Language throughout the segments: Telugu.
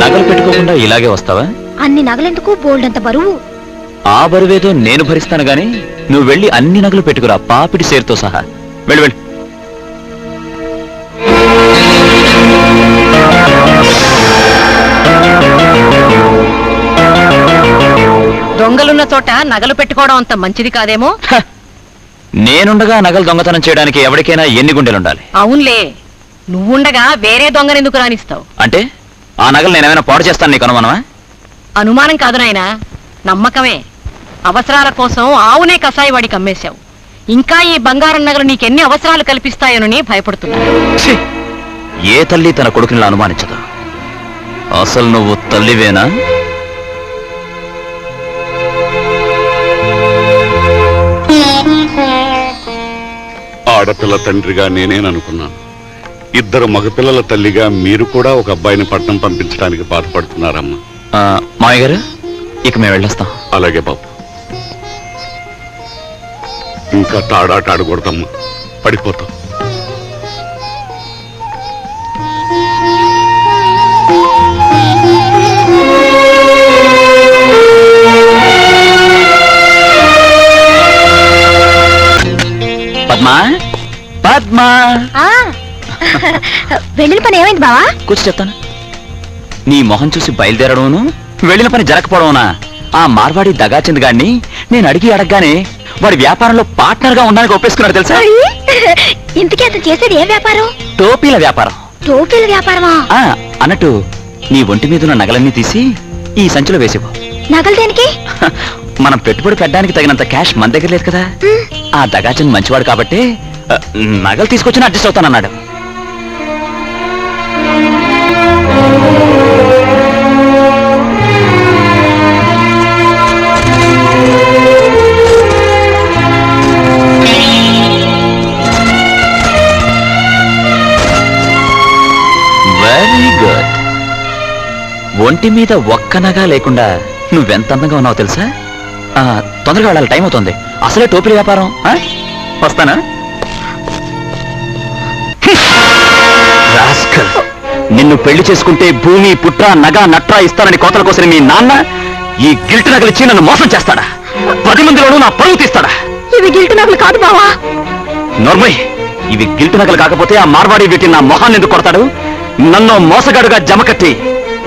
నగలు పెట్టుకోకుండా ఇలాగే వస్తావా? అన్ని నగలెందుకు, బోల్డంత బరువు. ఆ బరువేదో నేను భరిస్తాను గాని నువ్వు వెళ్ళి అన్ని నగలు పెట్టుకురా, పాపిడి సేరుతో సహా. వెళ్ళి వెళ్ళి. దొంగలున్న చోట నగలు పెట్టుకోవడం అంత మంచిది కాదేమో. నేనుండగా నగలు దొంగతనం చేయడానికి ఎవరికైనా ఎన్ని గుండెలుండాలి? అవునులే, నువ్వుండగా వేరే దొంగనెందుకు రానిస్తావు? అంటే ఆ నగలు నేనేమైనా పాడు చేస్తాను నీకు అనుమానమా? అనుమానం కాదు నాయనా, నమ్మకమే. అవసరాల కోసం ఆవునే కసాయి వాడికి అమ్మేశావు. ఇంకా ఈ బంగారం నగలు నీకెన్ని అవసరాలు కల్పిస్తాయోనని భయపడుతున్నా. ఏ తల్లి తన కొడుకుని అనుమానించదు. అసలు నువ్వు తల్లివేనా? ఆడపిల్ల తండ్రిగా నేనేననుకున్నాను. ఇద్దరు మగపిల్లల తల్లిగా మీరు కూడా ఒక అబ్బాయిని పట్నం పంపించడానికి బాధపడుతున్నారమ్మా. మాయ గారు, ఇక మేము వెళ్ళొస్తాం. అలాగే బాబు. ఇంకా తాడాట ఆడకూడదమ్మా, పడిపోతాం. పద్మా, పద్మా, వెళ్ళిన పని ఏమైంది బావా? కూర్చో చెప్తాను. నీ మొహం చూసి బయలుదేరడమును వెళ్ళిన పని జరగకపోవడమునా? ఆ మార్వాడి దగాచంద్ గారిని నేను అడగగానే వాడి వ్యాపారంలో పార్ట్నర్ గా ఉండడానికి ఒప్పేసుకున్నాడు తెలుసా? ఇంతకీ అతను చేసేది ఏ వ్యాపారం? టోపీల వ్యాపారం. టోపీల వ్యాపారమా? అన్నట్టు నీ ఒంటి మీదున్న నగలన్నీ తీసి ఈ సంచిలో వేసేవో. నగలు దేనికి? మనం పెట్టుబడి పెట్టడానికి తగినంత క్యాష్ మన దగ్గర లేదు కదా. ఆ దగాచంద్ మంచివాడు కాబట్టి నగలు తీసుకొచ్చిన అడ్జస్ట్ అవుతానన్నాడు. Very good. ఒంటి మీద ఒక్క నగా లేకుండా నువ్వెంత అందంగా ఉన్నావు తెలుసా? తొందరగా వెళ్ళాలి, టైం అవుతుంది. అసలే టోపీ వ్యాపారం. వస్తానా? నిన్ను పెళ్లి చేసుకుంటే భూమి పుట్ర నగ నట్రా ఇస్తానని కోతల కోసం మీ నాన్న ఈ గిల్ట్ నగలిచ్చి నన్ను మోసం చేస్తాడా? 10 మందిలోనూ నా పరువు తీస్తాడా? ఇవి గిల్ట్ నగలు కాదు బావా. నోర్మయ్, ఇవి గిల్ట్ నగలు కాకపోతే ఆ మార్వాడి వీటిని నా మొహాన్ని ఎందుకు కొడతాడు? నన్ను మోసగాడుగా జమకట్టి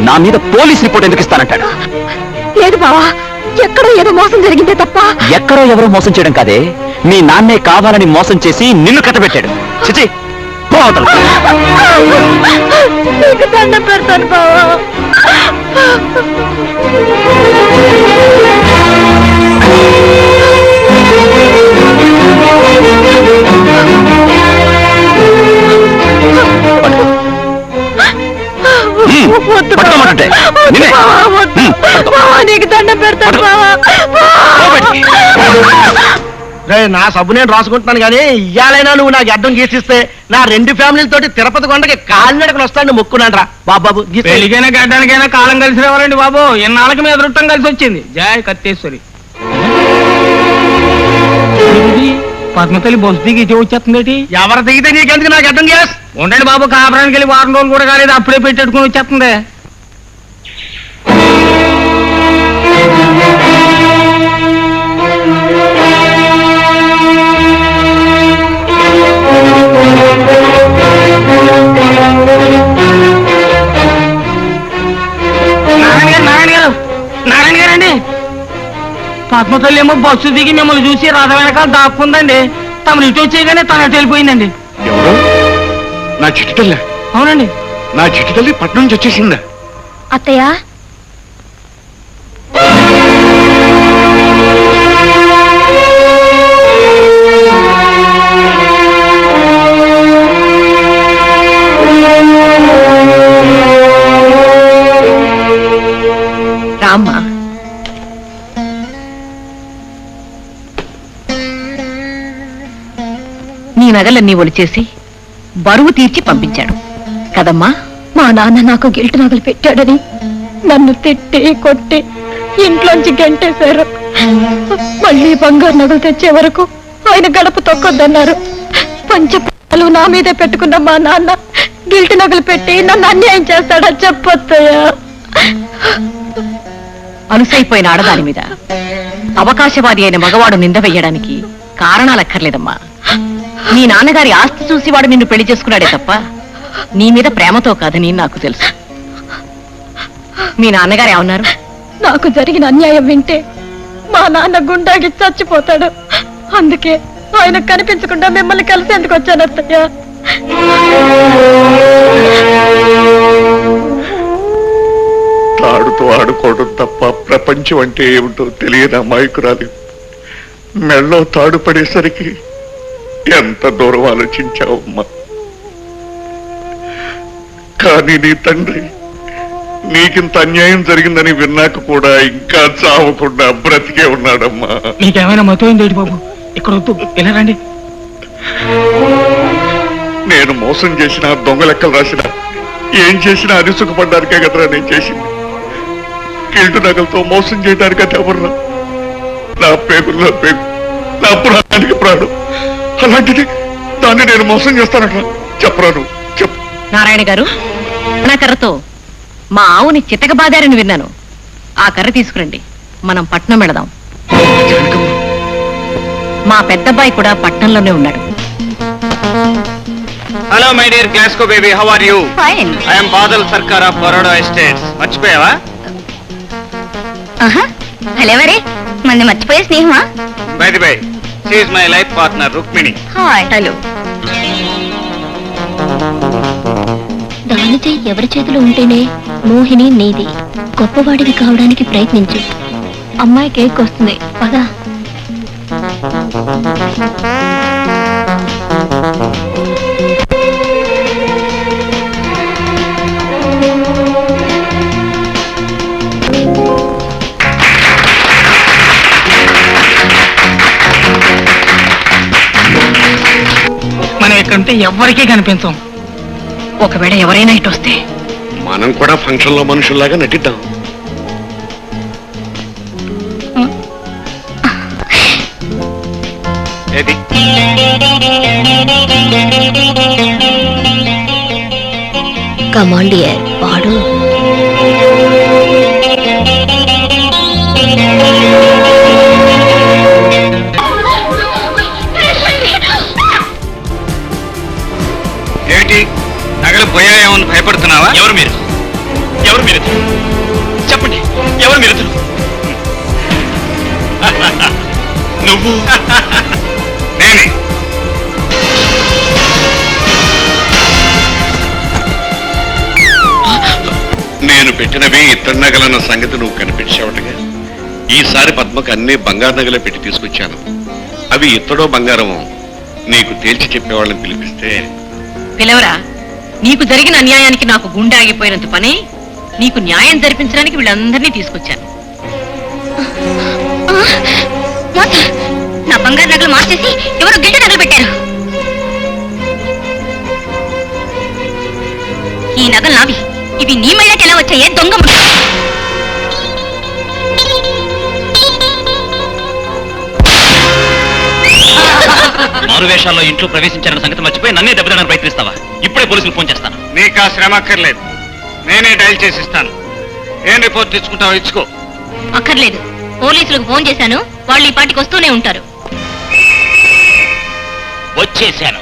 నా మీద పోలీస్ రిపోర్ట్ ఎందుకు ఇస్తానంటాడు? లేదు బావా, ఎక్కడో ఏదో మోసం జరిగిందే తప్ప. ఎక్కడో ఎవరో మోసం చేయడం కాదే, మీ నాన్నే కావాలని మోసం చేసి నిన్ను కట్టబెట్టాడు. చిచి, పోతలు. నీకు దండం పెడతాను బావా. నీకు దండం పెడతాను బావా. నా సబ్బు నేను రాసుకుంటున్నాను కానీ ఇయ్యాలైనా నువ్వు నాకు అడ్డం గీసిస్తే నా 2 ఫ్యామిలీలతోటి తిరుపతి కొండకి కాలినడకలు వస్తాను మొక్కున్నాను రా బాబు. పెళ్లికైనా గడ్డానికైనా కాలం కలిసి రావాలండి బాబు. ఎన్నాళ్ళకి మీద రుట్టం కలిసి వచ్చింది. జయ కత్తేశ్వరి. పద్మతల్లి బస్సు దిగి ఇటే వచ్చేస్తుంది. ఎవరు దిగితే నీకెందుకు నాకు అడ్డం గ్యాస్? ఉండండి బాబు, కాపురానికి వెళ్ళి 4 రోజులు కూడా కాలేదు, అప్పుడే పెట్టేట్టుకుని వచ్చేస్తుంది. నారాయణ గారండి, పద్మతల్లి ఏమో బస్సు దిగి మిమ్మల్ని చూసి రథ వెనకాల దాక్కుందండి. తమను ఇటు వచ్చేయగానే తన అటు వెళ్ళిపోయిందండి. ఎవరు? నా చిట్టి తల్లి? అవునండి, నా చిట్టి తల్లి పట్నం నుంచి వచ్చేసిందా? అత్తయ్య, రామ్మా. నీ నగలన్నీ ఒలిచేసి బరువు తీర్చి పంపించాడు కదమ్మా. మా నాన్న నాకు గిల్ట్ నగలు పెట్టాడని నన్ను తిట్టి కొట్టి ఇంట్లోంచి గంటేశారు. మళ్ళీ బంగారు నగలు తెచ్చే వరకు ఆయన గడప తొక్కొద్దన్నారు. పంచపాలు నా మీదే పెట్టుకున్న మా నాన్న గిల్ట్ నగలు పెట్టి నన్ను అన్యాయం చేస్తాడా చెప్పొత్తయ్యా? అలుసైపోయిన ఆడదాని మీద అవకాశవాది అయిన మగవాడు నింద వెయ్యడానికి కారణాలక్కర్లేదమ్మా. మీ నాన్నగారి ఆస్తి చూసి వాడు నిన్ను పెళ్లి చేసుకున్నాడే తప్ప నీ మీద ప్రేమతో కాదని నాకు తెలుసు. మీ నాన్నగారు ఏమన్నారు? నాకు జరిగిన అన్యాయం వింటే మా నాన్న గుండాకి చచ్చిపోతాడు. అందుకే ఆయన కనిపించకుండా మిమ్మల్ని కలిసేందుకు వచ్చాను అత్తయ్య. తాడుతో ఆడుకోవడం తప్ప ప్రపంచం అంటే ఏమిటో తెలియని అమాయకురాలి మెళ్ళో తాడు పడేసరికి ఎంత దూరం ఆలోచించావమ్మా. కానీ నీ తండ్రి నీకింత అన్యాయం జరిగిందని విన్నాక కూడా ఇంకా చావకుండా బ్రతికే ఉన్నాడమ్మా. మీకేమైనా మతమైంది బాబు? ఇక్కడ వద్దు, ఇలా రండి. నేను మోసం చేసిన దొంగ లెక్కలు రాసిన ఏం చేసినా అది సుఖపడ్డానికే కదరా నేను చేసింది. కిల్టు నగలతో మోసం చేయడానికి అది ఎవర్రా? నా పేగుల్లో పేగు, నా ప్రాణానికి ప్రాణం. అలాంటిది దాన్ని నేను మోసం చేస్తానట్రా? చెప్పరా నువ్వు చెప్పు. నారాయణ గారు, నా కర్రతో మా ఆవుని చితకబాదారని విన్నాను. ఆ కర్ర తీసుకురండి, మనం పట్నం వెళదాం. మా పెద్దబ్బాయి కూడా పట్నంలోనే ఉన్నాడు. Hello my dear Glasgow baby, how are you? Fine. I'm Badal Sarkar of Baroda estates. మర్చిపోయావా? హలోవరే, మంది మర్చిపోయే స్నేహమా? By the by, she is my life partner Rukmini. Hello. దాని చెయ్యి ఎవరి చేతిలో ఉంటేనే మోహిని నీది. గొప్పవాడివి కావడానికి ప్రయత్నించు. అమ్మాయి కేక్ వస్తుంది, పదా. మనం ఇక్కడంటే ఎవ్వరికీ కనిపించం. ఒకవేళ ఎవరైనా ఇటు వస్తే మనం కూడా ఫంక్షన్ లో మనుషుల్లాగా నటిద్దాం. ఏది? కమాండ్ డియర్, వాడు. ఏమిటి, నగలు పోయాయేమని భయపడుతున్నావా? ఎవరు మీరు? ఎవరు మీరు? చెప్పండి, ఎవరు మీరు? నువ్వు? నేనే. నేను పెట్టినవి ఇతర నగలన్న సంగతి నువ్వు కనిపించావుటగా. ఈసారి పద్మకు అన్ని బంగారు నగలే పెట్టి తీసుకొచ్చాను. అవి ఇత్తడో బంగారమో నీకు తేల్చి చెప్పేవాళ్ళని పిలిపిస్తే. పిలవరా, నీకు జరిగిన అన్యాయానికి నాకు గుండె ఆగిపోయినంత పని. నీకు న్యాయం జరిపించడానికి వీళ్ళందరినీ తీసుకొచ్చాను. నా బంగారు నగలు మార్చేసి ఎవరు గిల్ట్ నగలు పెట్టారు. ఈ నగలు నావి. ఇవి నీ మెళ్ళకి ఎలా వచ్చాయే దొంగ? మారు వేషాల్లో ఇంట్లో ప్రవేశించారన్న సంగతి మర్చిపోయి నన్నే దెబ్బతీయడానికి ప్రయత్నిస్తావా? ఇప్పుడే పోలీసులకు ఫోన్ చేస్తాను. నీకు ఆ శ్రమ అక్కర్లేదు, నేనే డైల్ చేసిస్తాను. ఏం రిపోర్ట్ తెచ్చుకుంటావో ఇచ్చుకో. అక్కర్లేదు, పోలీసులకు ఫోన్ చేశాను, వాళ్ళు ఈ పాటికి వస్తూనే ఉంటారు. వచ్చేసాను.